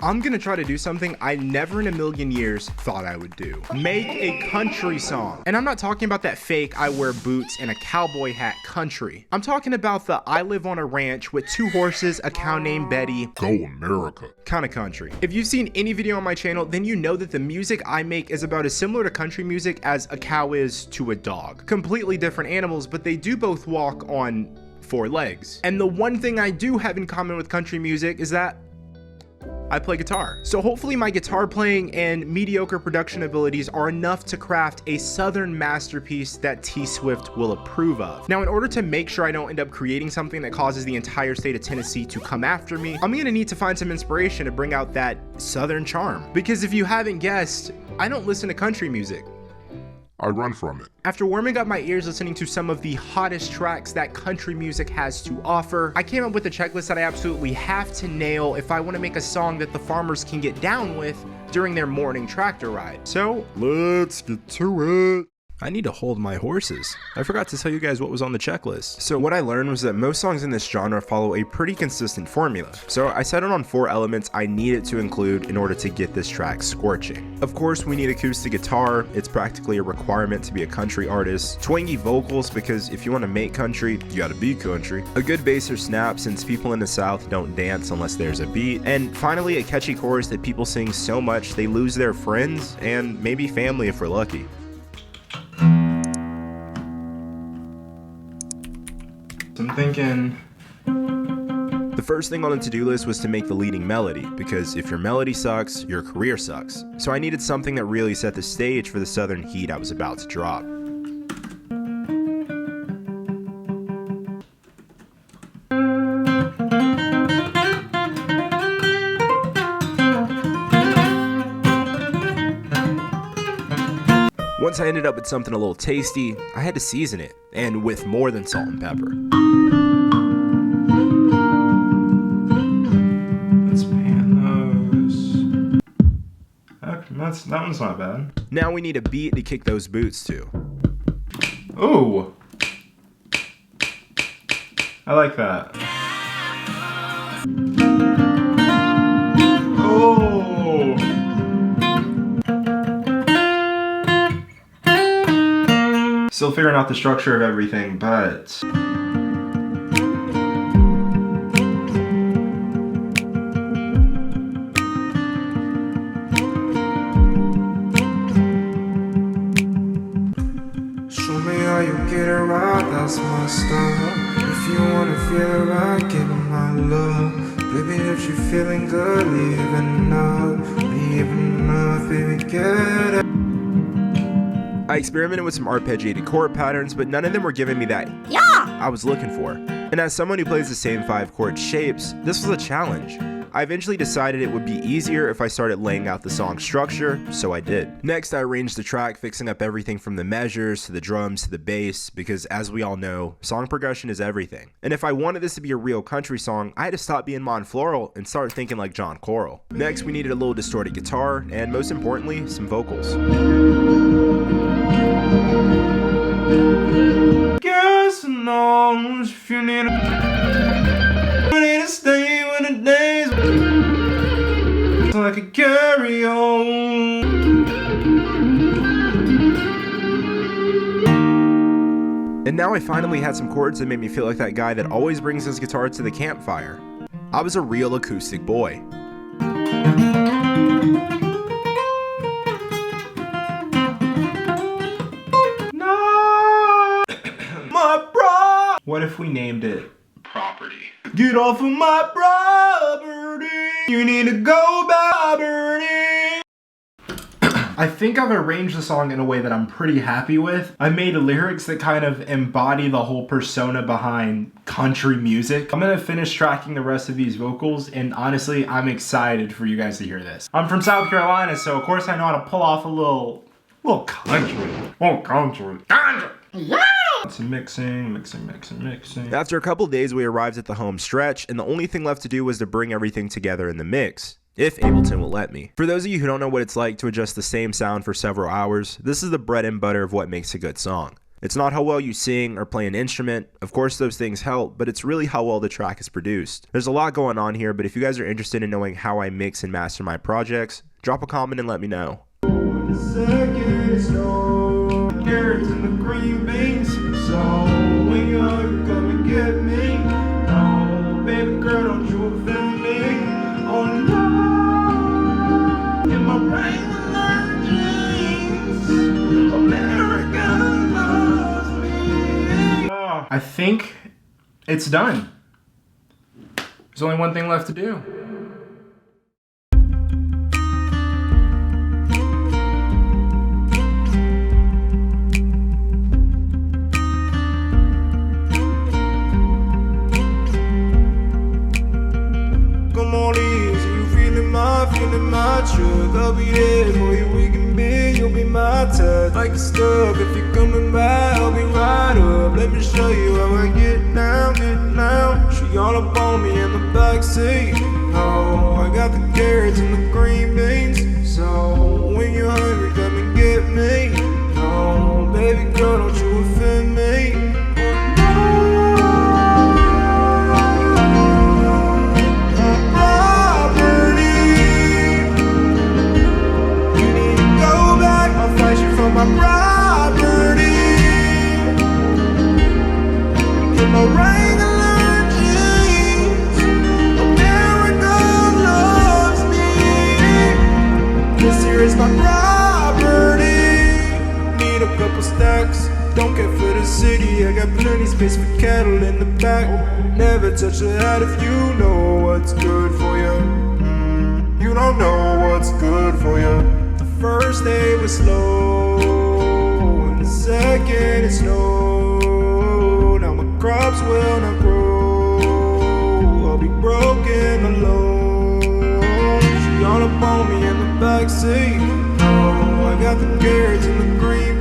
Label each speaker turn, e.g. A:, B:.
A: I'm gonna try to do something I never in a million years thought I would do. Make a country song. And I'm not talking about that fake I wear boots and a cowboy hat country. I'm talking about the I live on a ranch with 2 horses, a cow named Betty,
B: Go America
A: kind of country. If you've seen any video on my channel, then you know that the music I make is about as similar to country music as a cow is to a dog. Completely different animals, but they do both walk on 4 legs. And the one thing I do have in common with country music is that I play guitar. So hopefully my guitar playing and mediocre production abilities are enough to craft a southern masterpiece that T-Swift will approve of. Now, in order to make sure I don't end up creating something that causes the entire state of Tennessee to come after me, I'm gonna need to find some inspiration to bring out that southern charm. Because if you haven't guessed, I don't listen to country music.
B: I run from it.
A: After warming up my ears listening to some of the hottest tracks that country music has to offer, I came up with a checklist that I absolutely have to nail if I want to make a song that the farmers can get down with during their morning tractor ride. So,
B: Let's get to it.
A: I need to hold my horses. I forgot to tell you guys what was on the checklist. So what I learned was that most songs in this genre follow a pretty consistent formula. So I settled on 4 elements I needed to include in order to get this track scorching. Of course, we need acoustic guitar. It's practically a requirement to be a country artist. Twangy vocals, because if you want to make country, you gotta be country. A good bass or snap, since people in the South don't dance unless there's a beat. And finally, a catchy chorus that people sing so much they lose their friends and maybe family if we're lucky. I'm thinking the first thing on the to-do list was to make the leading melody, because if your melody sucks, your career sucks. So I needed something that really set the stage for the southern heat I was about to drop. Once I ended up with something a little tasty, I had to season it, and with more than salt and pepper. Let's pan those. That one's not bad. Now we need a beat to kick those boots to. Ooh. I like that. Oh. Still figuring out the structure of everything, but show me how you get it right, that's my style. If you wanna feel it right, give it my love. Baby, if you're feeling good, leave enough, baby, get it. I experimented with some arpeggiated chord patterns, but none of them were giving me that I was looking for. And as someone who plays the same 5 chord shapes, this was a challenge. I eventually decided it would be easier if I started laying out the song structure, so I did. Next, I arranged the track, fixing up everything from the measures to the drums to the bass, because as we all know, song progression is everything. And if I wanted this to be a real country song, I had to stop being Mon Floral and start thinking like John Coral. Next, we needed a little distorted guitar, and most importantly, some vocals. Guess knows if you need to stay when the days so I could carry on. And now I finally had some chords that made me feel like that guy that always brings his guitar to the campfire. I was a real acoustic boy. What if we named it Property? Get off of my property. You need to go, property. I think I've arranged the song in a way that I'm pretty happy with. I made lyrics that kind of embody the whole persona behind country music. I'm gonna finish tracking the rest of these vocals, and honestly, I'm excited for you guys to hear this. I'm from South Carolina, so of course I know how to pull off a little country. Oh, country. Yeah! Some mixing. After a couple days, we arrived at the home stretch, and the only thing left to do was to bring everything together in the mix, if Ableton will let me. For those of you who don't know what it's like to adjust the same sound for several hours, this is the bread and butter of what makes a good song.
C: It's not how well you sing or play an instrument. Of course those things help, but it's really how well the track is produced. There's a lot going on here, but if you guys are interested in knowing how I mix and master my projects, drop a comment and let me know.
A: Carrots and the green beans. So when you're hungry, come and get me. Oh, baby girl, don't you offend me. Oh no, in my regular jeans, America loves me. I think it's done. There's only one thing left to do.
D: Feeling my truck, I'll be there for you, we can be, you'll be my touch. Like a stuck, if you're coming by, I'll be right up. Let me show you how I get down, get down. She all up on me in the backseat. Oh, I got the carrots and the green beans. So when you're hungry, come and get me. Oh, baby girl, don't you offend me. My property in my regular jeans. America loves me. This here is my property. Need a couple stacks. Don't care for the city. I got plenty space for cattle in the back. Never touch a hat if you know what's good for you. You don't know what's good for you. The first day was slow. Second it snowed. Now my crops will not grow. I'll be broken alone. She all up on me in the backseat. Oh, I got the carrots and the green